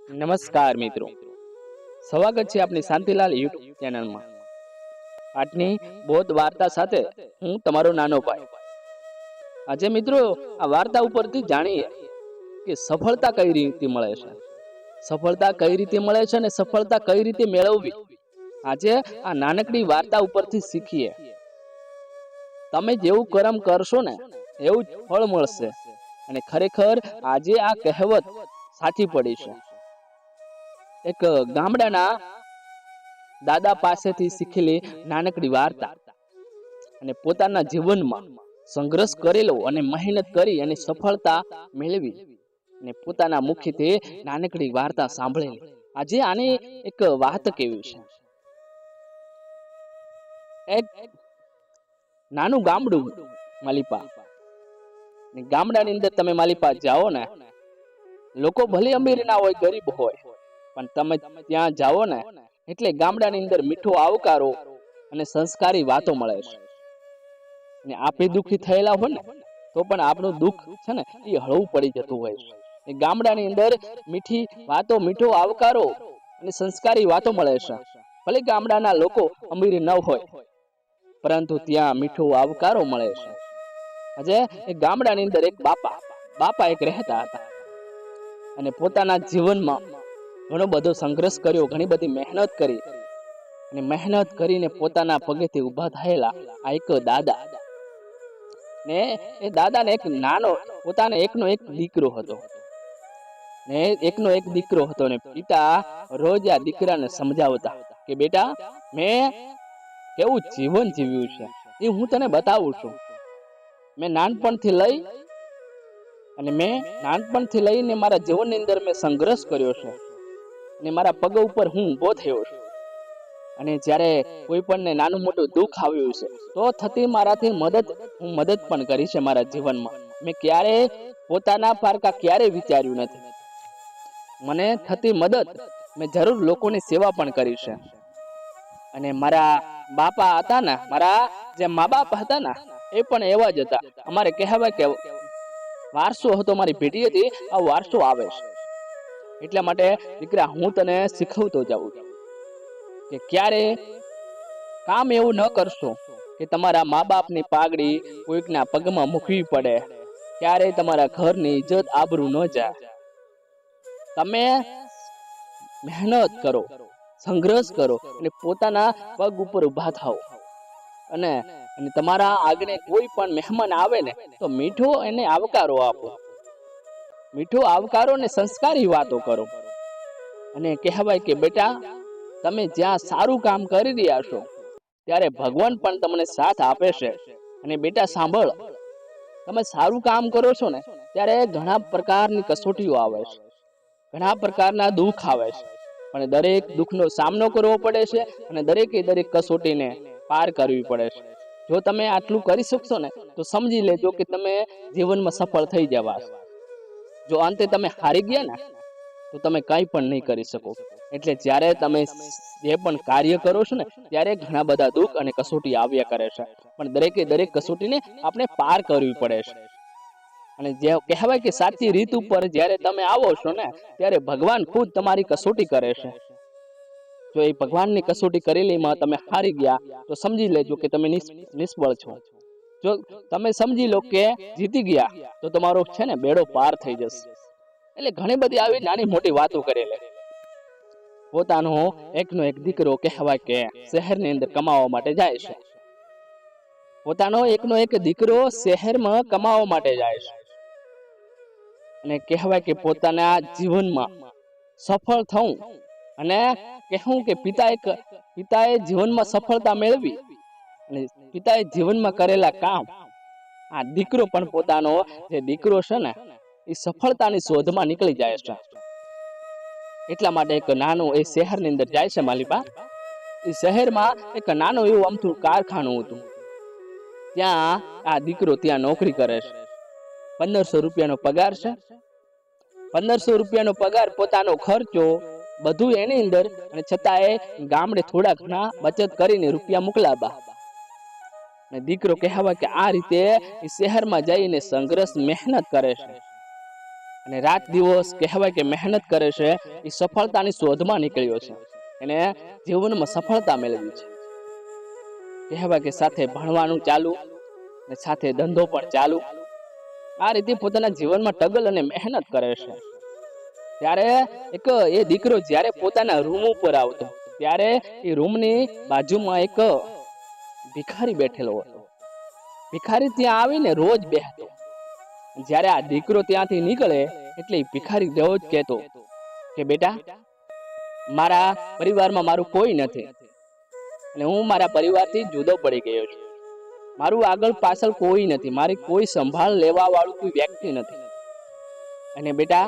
નમસ્કાર મિત્રો, સ્વાગત છે આપની શાંતિલાલ યુટ્યુબ ચેનલમાં. આજની બોધ વાર્તા સાથે હું તમારો નાનો ભાઈ. આજે મિત્રો આ વાર્તા ઉપરથી જાણીએ કે સફળતા કઈ રીતે મળે છે, સફળતા કઈ રીતે મળે છે અને સફળતા કઈ રીતે મેળવવી. આજે આ નાનકડી વાર્તા ઉપરથી શીખીએ. તમે જેવું કર્મ કરશો ને એવું જ ફળ મળશે. અને ખરેખર આજે આ કહેવત સાચી પડી છે. એક ગામડાના દાદા પાસેથી શીખેલી નાનકડી વાર્તા અને પોતાના જીવનમાં સંઘર્ષ કરેલો અને મહેનત કરી અને સફળતા મેળવી અને પોતાના મુખથી નાનકડી વાર્તા સાંભળેલી. આજે આની એક વાત કેવી છે. એક નાનું ગામડું માલિપા. ગામડાની અંદર તમે માલિપા જાઓ ને, લોકો ભલે અમીર ના હોય, ગરીબ હોય, પણ તમે ત્યાં જાઓ ને એટલે ગામડાની અંદર મીઠો આવકારો અને સંસ્કારી વાતો મળે છે. અને આપણે દુઃખી થયેલા હોય ને તો પણ આપણું દુઃખ છે ને એ હળવું પડી જતું હોય છે. એ ગામડાની અંદર મીઠી વાતો, મીઠો આવકારો અને સંસ્કારી વાતો મળે છે. ભલે ગામડાના લોકો અમીર ન હોય, પરંતુ ત્યાં મીઠો આવકારો મળે છે. આજે એ ગામડાની અંદર એક બાપા એક રહેતા હતા અને પોતાના જીવનમાં ઘણો બધો સંઘર્ષ કર્યો, ઘણી બધી મહેનત કરી અને મહેનત કરીને પોતાના પગેથી ઊભા થયેલા આ એક દાદા ને એ દાદાને એક નાનો પોતાને એકનો એક દીકરો હતો ને એકનો એક દીકરો હતો ને પિતા રોજ આ દીકરાને સમજાવતા કે બેટા, મેં કેવું જીવન જીવ્યું છે એ હું તને બતાવું છું. મેં નાનપણથી લઈને મારા જીવનની અંદર મેં સંઘર્ષ કર્યો છે અને મારા પગ ઉપર હું ઊભો થયો છું. અને જ્યારે કોઈ પણને નાનું મોટું દુઃખ આવ્યું છે તો થતી મારાથી હું મદદ પણ કરી છે. મારા જીવનમાં મેં ક્યારે પોતાના પારકા ક્યારેય વિચાર્યું નથી. મને થતી મદદ મેં જરૂર લોકોની સેવા પણ કરી છે. અને મારા બાપા હતા ને, મારા જે મા બાપ હતા ને એ પણ એવા જ હતા. અમારે કહેવાય કે વારસો હતો, મારી પેઢીએથી આ વારસો આવે છે. એટલા માટે દીકરા, હું તને શીખવતો જાઉં કે ક્યારે કામ એવું ન કરશો કે તમારા મા બાપની પાઘડી કોઈકના પગમાં મૂકવી પડે, ક્યારે તમારા ઘરની ઇજ્જત આબરૂ ન જાય. તમે મહેનત કરો, સંઘર્ષ કરો અને પોતાના પગ ઉપર ઊભા થાઓ. અને તમારા આગળ કોઈ પણ મહેમાન આવે ને તો મીઠો એને આવકારો આપો, મીઠો આવકારો ને સંસ્કારી વાતો કરો. અને કહેવાય કે બેટા, તમે જ્યાં સારું કામ કરી રહ્યા છો ત્યારે ભગવાન પણ તમને સાથ આપે છે. અને બેટા સાંભળ, તમે સારું કામ કરો છો ને ત્યારે ઘણા પ્રકારની કસોટીઓ આવે છે, ઘણા પ્રકારના દુઃખ આવે છે, પણ દરેક દુઃખનો સામનો કરવો પડે છે અને દરેક કસોટીને પાર કરવી પડે છે. જો તમે આટલું કરી શકશો ને તો સમજી લેજો કે તમે જીવનમાં સફળ થઈ જવા. જો અંતે તમે હારી ગયા ને તો તમે કંઈ પણ નહીં કરી શકો. એટલે જ્યારે તમે જે પણ કાર્ય કરો છો ને ત્યારે ઘણા બધા દુઃખ અને કસોટી આવ્યા કરે છે, પણ દરેક કસોટીને આપણે પાર કરવી પડે છે. અને જે કહેવાય કે સાચી રીત ઉપર જ્યારે તમે આવો છો ને ત્યારે ભગવાન ખુદ તમારી કસોટી કરે છે. જો એ ભગવાનની કસોટી કરેલીમાં તમે હારી ગયા તો સમજી લેજો કે તમે નિષ્ફળ છો. જો તમે સમજી લો કે જીતી ગયા તો તમારો છે ને બેડો પાર થઈ જશે. એટલે ઘણી બધી આવી નાની મોટી વાતો કરેલી. પોતાનો એકનો એક દીકરો કહેવાય કે શહેરની અંદર કમાવા માટે જાય છે. પોતાનો એકનો એક દીકરો શહેરમાં કમાવા માટે જાય છે. અને કહેવાય કે પોતાના જીવનમાં સફળ થવું અને કહેવું કે પિતાએ જીવનમાં સફળતા મેળવી અને પિતાએ જીવનમાં કરેલા કામ, આ દીકરો પણ પોતાનો જે દીકરો છે ને એ સફળતાની શોધમાં નીકળી જાય છે. એટલા માટે એક નાનું એ શહેરની અંદર જાય છે માલિપા. એ શહેરમાં એક નાનું એવું અમથું કારખાનું હતું. ત્યાં આ દીકરો ત્યાં નોકરી કરે છે. 1500 રૂપિયાનો પગાર છે. 1500 રૂપિયાનો પગાર, પોતાનો ખર્ચો બધું એની અંદર, અને છતાંય ગામડે થોડા ઘણા બચત કરીને રૂપિયા મોકલાવા. અને દીકરો કહેવાય કે આ રીતે એ શહેરમાં જઈને સંઘર્ષ મહેનત કરે છે. અને રાત દિવસ કહેવાય કે મહેનત કરે છે, એ સફળતાની શોધમાં નીકળ્યો છે અને જીવનમાં સફળતા મેળવી છે. કહેવાય કે સાથે ભણવાનું ચાલુ અને સાથે ધંધો પણ ચાલુ, આ રીતે પોતાના જીવનમાં ટગલ અને મહેનત કરે છે. ત્યારે એક એ દીકરો જ્યારે પોતાના રૂમ ઉપર આવતો ત્યારે એ રૂમની બાજુમાં એક ભિખારી બેઠેલો હતો. ભિખારી ત્યાં આવીને રોજ બેહતો. જ્યારે આ દીકરો ત્યાંથી નીકળે એટલે ભિખારી રોજ કહેતો કે બેટા, મારા પરિવારમાં મારું કોઈ નથી અને હું મારા પરિવારથી જુદો પડી ગયો છું. મારું આગળ પાછળ કોઈ નથી, મારી કોઈ સંભાળ લેવા વાળું કોઈ વ્યક્તિ નથી. અને બેટા,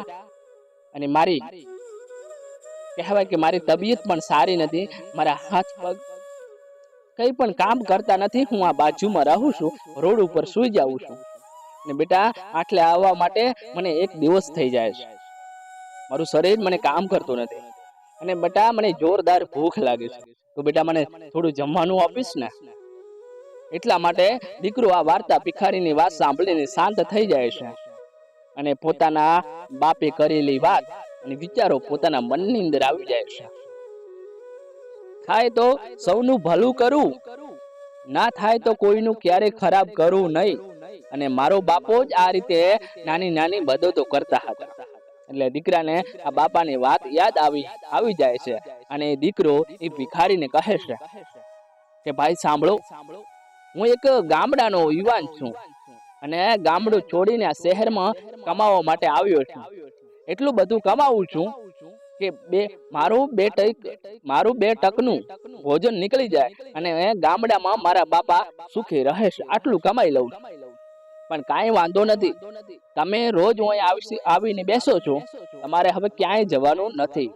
અને મારી કહેવાય કે મારી તબિયત પણ સારી નથી, મારા હાથ પગ કઈ પણ કામ કરતા નથી. હું આ બાજુમાં રહું છું, રોડ ઉપર સુઈ જાઉં છું. ને બેટા, આટલે આવવા માટે મને 1 દિવસ થઈ જાય છે. મારું શરીર મને કામ કરતું નથી અને બેટા મને જોરદાર ભૂખ લાગે છે, તો બેટા મને થોડું જમવાનું આપીશ ને? એટલા માટે દીકરો આ વાર્તા ભિખારીની વાત સાંભળીને શાંત થઈ જાય છે અને પોતાના બાપે કરેલી વાત અને વિચારો પોતાના મનની અંદર આવી જાય છે. થાય તો સૌનું ભલું કરું, ના થાય તો કોઈનું ક્યારેય ખરાબ કરવું નહીં. અને મારો બાપો જ આ રીતે નાની નાની મદદો કરતા હતા. એટલે દીકરાને આ બાપાની વાત યાદ આવી જાય છે અને એ દીકરો એ ભિખારીને કહે છે કે ભાઈ સાંભળો, હું એક ગામડાનો યુવાન છું અને ગામડું છોડીને આ શહેરમાં કમાવા માટે આવ્યો છું. એટલું બધું કમાવું છું કે મારું 2 ટકનું ભોજન નીકળી જાય અને ગામડામાં મારા બાપા સુખી રહે છે, આટલું કમાઈ લઉં છું. પણ કાંઈ વાંધો નથી, તમે રોજ અહીં આવીને બેસો છો, તમારે હવે ક્યાંય જવાનું નથી.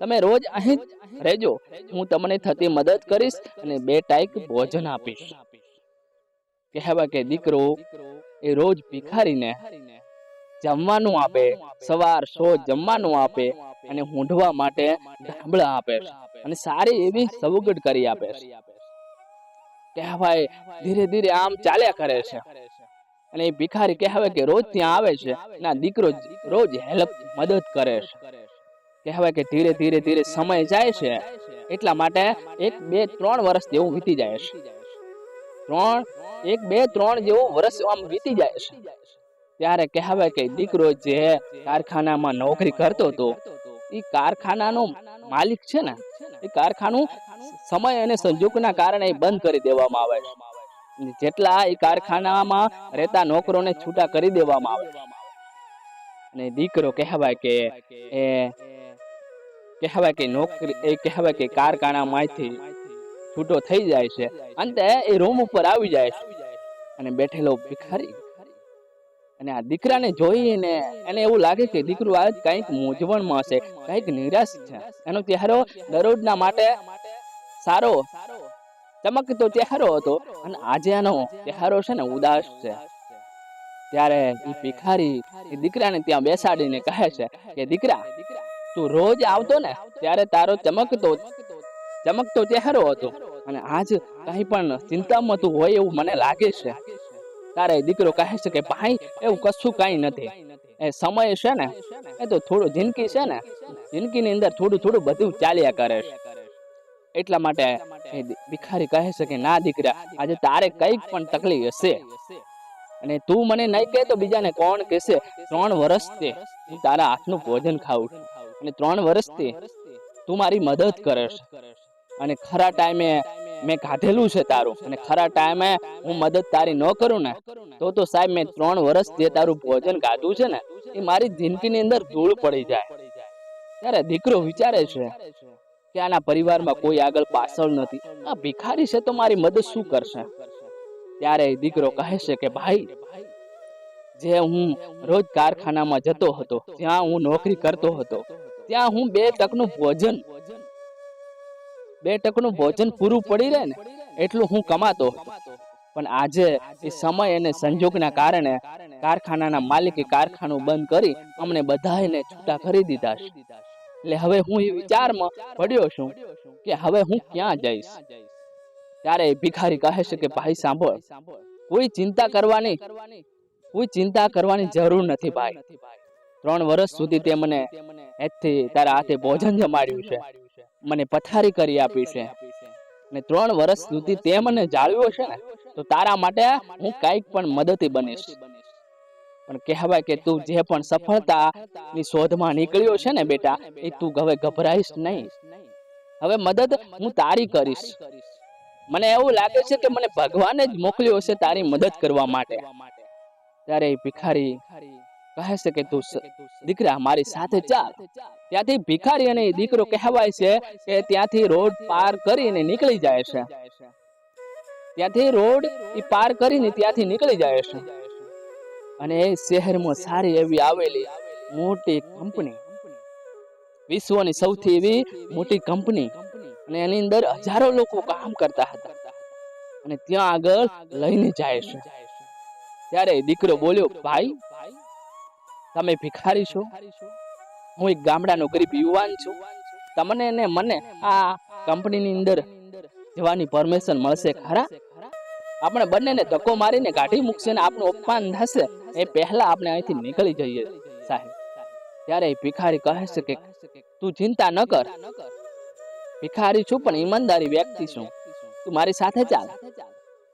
તમે રોજ અહીં જ રહેજો, હું તમને થતી મદદ કરીશ અને 2 ટાઈક ભોજન આપીશ. કહેવાય કે દીકરો એ રોજ ભિખારીને જમવાનું આપે, સવાર સોજ જમવાનું આપે અને ઊંઢવા માટે ધાબળા આપે છે અને સારી એવી સવગડ કરી આપે છે. કહેવાય ધીરે ધીરે આમ ચાલ્યા કરે છે અને એ ભિખારી કહેવાય કે રોજ ત્યાં આવે છે અને આ દીકરો રોજ મદદ કરે છે. કહેવાય કે ધીરે ધીરે સમય જાય છે, એટલા માટે 1, 2, 3 વર્ષ જેવું વીતી જાય છે. 1, 2, 3 જેવું વર્ષ આમ વીતી જાય છે. ત્યારે કહેવાય કે દીકરો જે કારખાનામાં નોકરી કરતો હતો, એ કારખાનાનો માલિક છે ને, એ કારખાનું સમય અને સંજોગના કારણે બંધ કરી દેવામાં આવે છે. જેટલા એ કારખાનામાં રહેતા નોકરોને છૂટા કરી દેવામાં આવે અને દીકરો કહેવાય કે નોકરી કહેવાય કે કારખાનામાંથી છૂટો થઈ જાય છે. અંતે એ રૂમ ઉપર આવી જાય છે અને બેઠેલો ભિખારી અને આ દીકરાને જોઈને એને એવું લાગે કે દીકરો આજ કંઈક મૂંઝવણમાં હશે, કંઈક નિરાશ છે. એનો ચહેરો દરરોજના માટે સારો ચમકતો ચહેરો હતો અને આજે એનો ચહેરો છે ને ઉદાસ છે. ત્યારે એ ભિખારી એ દીકરાને ત્યાં બેસાડીને કહે છે કે દીકરા, તું રોજ આવતો ને ત્યારે તારો ચમકતો ચહેરો હતો અને આજ કંઈ પણ ચિંતામાં તું હોય એવું મને લાગે છે. તારે દીકરો કહે છે કે ભાઈ, એવું કશું કંઈ નથી, એ સમય છે ને, એ તો થોડું જિંદગી છે ને, જિંદગીની અંદર થોડું બધું ચાલ્યા કરે છે. એટલા માટે એ ભિખારી કહે છે કે ના દીકરા, આજે તારે કંઈક પણ તકલીફ હશે અને તું મને નહીં કહે તો બીજાને કોણ કહેશે? 3 વર્ષથી હું તારા હાથનું ભોજન ખાઉં છું અને 3 વર્ષથી તું મારી મદદ કરે છે અને ખરા ટાઈમે મેં કાઢેલું છે તારું, અને ખરા ટાઈમે હું મદદ તારી ન કરું ને તો સાહેબ મેં 3 વર્ષ જે તારું ભોજન કાઢું છે ને, એ મારી જિંદગીની અંદર ધૂળ પડી જાય. ત્યારે દીકરો વિચારે છે કે આના પરિવારમાં કોઈ આગળ પાછળ નથી, આ ભિખારી છે તો મારી મદદ શું કરશે? ત્યારે દીકરો કહે છે કે ભાઈ, જે હું રોજ કારખાનામાં જતો હતો, જ્યાં હું નોકરી કરતો હતો, ત્યાં હું 2 ટકનું ભોજન પૂરું પડી રહે ને એટલું હું કમાતો હતો. પણ આજે એ સમય અને સંજોગના કારણે કારખાનાના માલિકે કારખાનું બંધ કરી અમને બધાને છૂટા કરી દીધા છે. એટલે હવે હું એ વિચારમાં પડ્યો છું કે હવે હું ક્યાં જઈશ. ત્યારે ભિખારી કહે છે કે ભાઈ સાંભળ, કોઈ ચિંતા કરવાની જરૂર નથી ભાઈ. 3 વર્ષ સુધી તે મને હેતથી તારા હાથે ભોજન જમાડ્યું છે, મને પથારી કરી આપી છે, ને 3 વર્ષ સુધી તે મને જાળવ્યો છે ને, તો તારા માટે હું કંઈક પણ મદદી બનીશ. પણ કહેવાય કે તું જે પણ સફળતાની શોધમાં નીકળ્યો છે ને બેટા, એ તું હવે ગભરાઈશ નહીં. હવે મદદ હું તારી કરીશ. મને એવું લાગે છે કે મને ભગવાને જ મોકલ્યો છે તારી મદદ કરવા માટે. ત્યારે એ ભિખારી કહે છે કે તું દીકરા મારી સાથે ચાલ. ત્યાંથી ભિખારી અને દીકરો કહેવાય છે કે ત્યાંથી રોડ પાર કરીને નીકળી જાય છે. ત્યાંથી રોડ પાર કરીને ત્યાંથી નીકળી જાય છે અને એ શહેરમાં સારી એવી આવેલી મોટી કંપની, વિશ્વની સૌથી એવી મોટી કંપની, અને એની અંદર હજારો લોકો કામ કરતા હતા, અને ત્યાં આગળ લઈને જાય છે. ત્યારે દીકરો બોલ્યો, ભાઈ તમે ભિખારી છો, હું એક ગામડાનો ગરીબ યુવાન છું, તમને ને મને આ કંપનીની અંદર જવાની પરમિશન મળશે ખરા? આપણે બંનેને ધક્કો મારીને કાઢી મૂકશે ને આપણું અપમાન થશે, એ પહેલા આપણે અહીંથી નીકળી જઈએ સાહેબ. ત્યારે ભિખારી કહે છે કે તું ચિંતા ન કર, ભિખારી છું પણ ઈમાનદારી વ્યક્તિ છું, તું મારી સાથે ચાલ.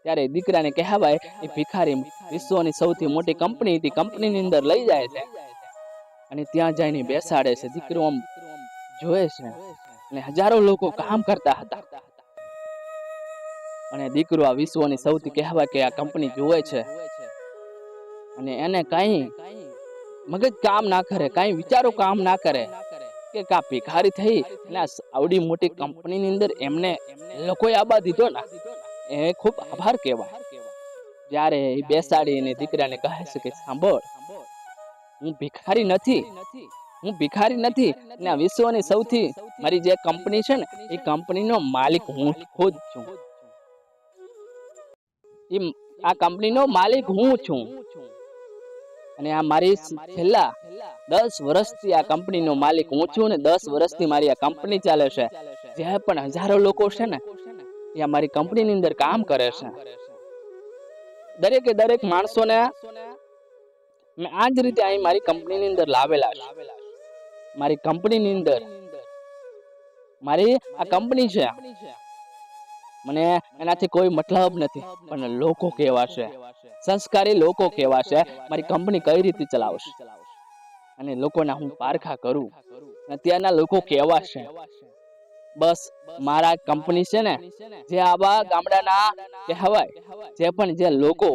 ત્યારે દીકરાને કહેવાય એ ભિખારી વિશ્વની સૌથી મોટી કંપની હતી, કંપનીની અંદર લઈ જાય છે અને ત્યાં જઈને બેસાડે છે. દીકરો આમ જોવે છે અને હજારો લોકો કામ કરતા હતા, અને દીકરો આ વિશ્વની સૌથી કહેવાય કે આ કંપની જોવે છે, અને એને કઈ મગજ કામ ના કરે, કઈ વિચારો કામ ના કરે કે કા ભિખારી થઈ અને આવડી મોટી કંપનીની અંદર એમને લોકોએ આબા દીધો ને, એ ખૂબ આભાર કહેવાય. જ્યારે એ બેસાડીને દીકરાને કહે છે કે સાંભળ, હું ભિખારી નથી, હું ભિખારી નથી, અને આ વિશ્વની સૌથી મારી જે કંપની છે ને, એ કંપનીનો માલિક હું ખુદ છું. આ કંપનીનો માલિક હું છું, અને આ મારી છેલ્લા 10 વર્ષથી આ કંપનીનો માલિક હું છું, ને 10 વર્ષથી મારી આ કંપની ચાલે છે. જે પણ હજારો લોકો છે ને, એ મારી કંપનીની અંદર કામ કરે છે. દરેકે દરેક માણસોને મેં આ જ રીતે અહીં મારી કંપનીની અંદર લાવેલા છે. મારી કંપનીની અંદર મારી આ કંપની છે, મને એનાથી કોઈ મતલબ નથી, પણ લોકો કેવા છે, સંસ્કારી લોકો કેવા છે, મારી કંપની કઈ રીતે ચલાવશે, અને લોકોના હું પારખા કરું, અત્યારના લોકો કેવા છે. બસ મારા કંપની છે ને, જે આવા ગામડાના કહેવાય, જે પણ જે લોકો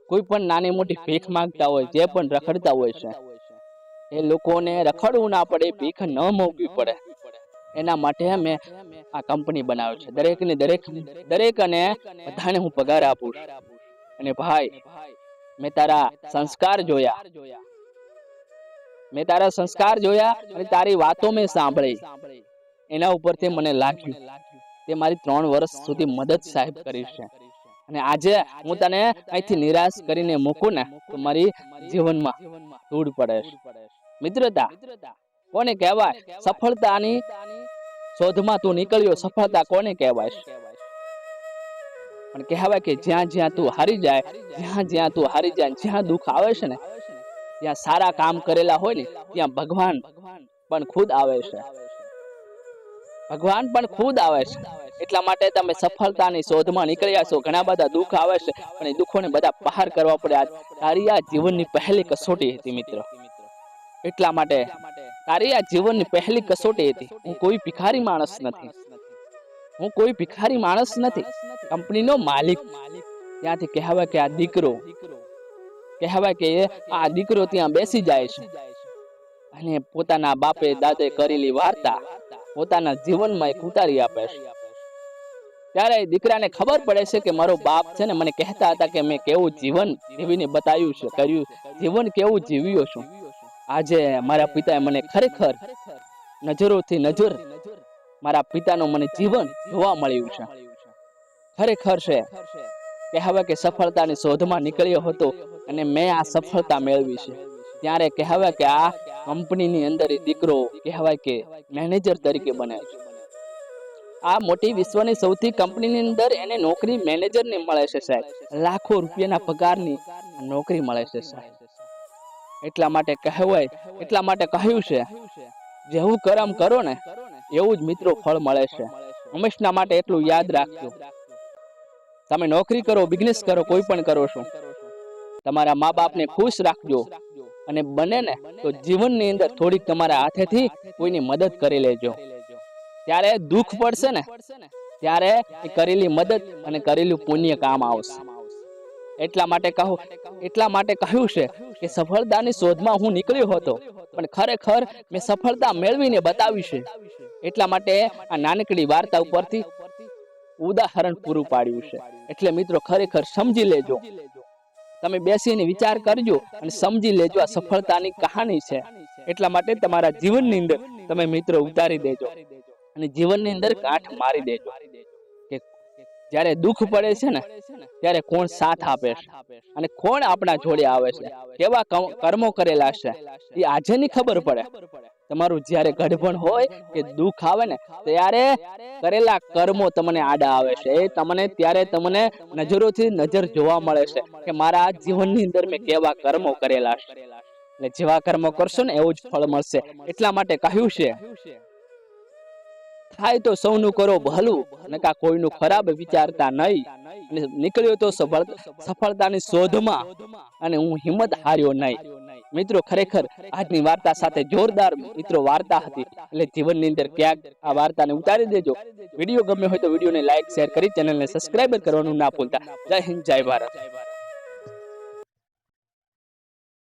કોઈ પણ નાની મોટી ભીખ માંગતા હોય, જે પણ રખડતા હોય છે, એ લોકોને રખડવું ના પડે, ભીખ ન મોંઘવી પડે, એના માટે મેં આ કંપની બનાવ્યો છે. દરેક અને બધાને હું પગાર આપું છું. અને ભાઈ, મેં તારા સંસ્કાર જોયા, મેં તારા સંસ્કાર જોયા, અને તારી વાતો મેં સાંભળી, એના ઉપરથી મને લાગ્યું તે મારી 3 વર્ષ સુધી મદદ સાહેબ કરી છે, અને આજે હું તને અહીંથી નિરાશ કરીને મૂકું ને, તો મારી જીવનમાં ધૂળ પડે છે. મિત્રતા કોને કહેવાય? સફળતાની શોધમાં તું નીકળ્યો, સફળતા કોને કહેવાય? પણ કહેવાય કે જ્યાં જ્યાં તું હારી જાય, જ્યાં તું હારી જાય, જ્યાં દુઃખ આવે છે ને, ત્યાં સારા કામ કરેલા હોય ને, ત્યાં ભગવાન પણ ખુદ આવે છે, ભગવાન પણ ખુદ આવે છે. એટલા માટે તમે સફળતાની શોધમાં નીકળ્યા છો. ઘણા બધા દુઃખ આવે છે, પણ એ દુઃખોને બધા બહાર કરવા પડે. તારી આ જીવનની પહેલી કસોટી હતી મિત્ર, એટલા માટે તારી આ જીવનની પહેલી કસોટી હતી. હું કોઈ ભિખારી માણસ નથી, હું કોઈ ભિખારી માણસ નથી, કંપનીનો માલિક. ત્યાંથી કહેવાય કે આ દીકરો, કહેવાય કે આ દીકરો ત્યાં બેસી જાય છે અને પોતાના બાપે દાદે કરેલી વાર્તા પોતાના જીવનમાં એક ઉતારી આપે છે. ત્યારે દીકરાને ખબર પડે છે કે મારો બાપ છે ને મને કહેતા હતા કે મેં કેવું જીવન જીવીને બતાવ્યું છે, કર્યું, જીવન કેવું જીવ્યો છું. આજે મારા પિતાએ મને ખરેખર નજરોથી નજર મારા પિતાનો મને જીવન જોવા મળ્યું છે. ખરેખર છે કહેવાય કે સફળતાની શોધમાં નીકળ્યો હતો અને મેં આ સફળતા મેળવી છે. ત્યારે કહેવાય કે આ કંપનીની અંદર દીકરો કહેવાય કે મેનેજર તરીકે બને છે. આ મોટી વિશ્વની સૌથી કંપનીની અંદર એને નોકરી મેનેજરની મળે છે સાહેબ. લાખો રૂપિયાના પગારની નોકરી મળે છે સાહેબ. એટલા માટે કહેવાય, એટલા માટે કહ્યું છે, જેવું કર્મ કરો ને એવું જ મિત્રો ફળ મળે છે. હંમેશના માટે એટલું યાદ રાખજો. તમે નોકરી કરો, બિઝનેસ કરો, કોઈ પણ કરો છો, તમારા મા બાપને ખુશ રાખજો. અને બને ને તો જીવનની અંદર થોડીક તમારા હાથેથી કોઈની મદદ કરી લેજો. ત્યારે દુઃખ પડશે ને ત્યારે એ કરેલી મદદ અને કરેલું પુણ્ય કામ આવશે. એટલા માટે કહ્યું છે કે સફળતાની શોધમાં હું નીકળ્યો હતો, પણ ખરેખર મેં સફળતા મેળવીને બતાવી છે. એટલા માટે આ નાનકડી વાર્તા ઉપરથી ઉદાહરણ પૂરું પાડ્યું છે. એટલે મિત્રો ખરેખર સમજી લેજો, તમે બેસીને વિચાર કરજો અને સમજી લેજો આ સફળતાની કહાની છે. એટલા માટે તમારા જીવનની અંદર તમે મિત્રો ઉતારી દેજો અને જીવનની અંદર કાંઠ મારી દેજો કે જ્યારે દુઃખ પડે છે ને ત્યારે કોણ સાથ આપે છે અને કોણ આપણા જોડે આવે છે, કેવા કર્મો કરેલા છે એ આજે ની ખબર પડે. તમારું જ્યારે ગઢપણ હોય કે દુઃખ આવે ને ત્યારે કરેલા કર્મો તમને આડા આવે છે. એ ત્યારે તમને નજરોથી નજર જોવા મળે છે કે મારા જીવનની અંદર મેં કેવા કર્મો કરેલા છે. એટલે જેવા કર્મો કરશો ને એવું જ ફળ મળશે. એટલા માટે કહ્યું છે, થાય તો સૌનું કરો ભલું, નકા કોઈનું ખરાબ વિચારતા નહીં. અને નીકળ્યો તો સફળતાની શોધમાં, અને હું હિંમત હાર્યો નહીં. મિત્રો ખરેખર આજની વાર્તા સાથે જોરદાર મિત્રો વાર્તા હતી. એટલે જીવનની અંદર ક્યાંક આ વાર્તાને ઉતારી દેજો. વિડીયો ગમ્યો હોય તો વિડીયોને લાઈક, શેર કરી ચેનલને સબસ્ક્રાઇબ કરવાનું ના ભૂલતા. જય હિન્દ, જય ભારત.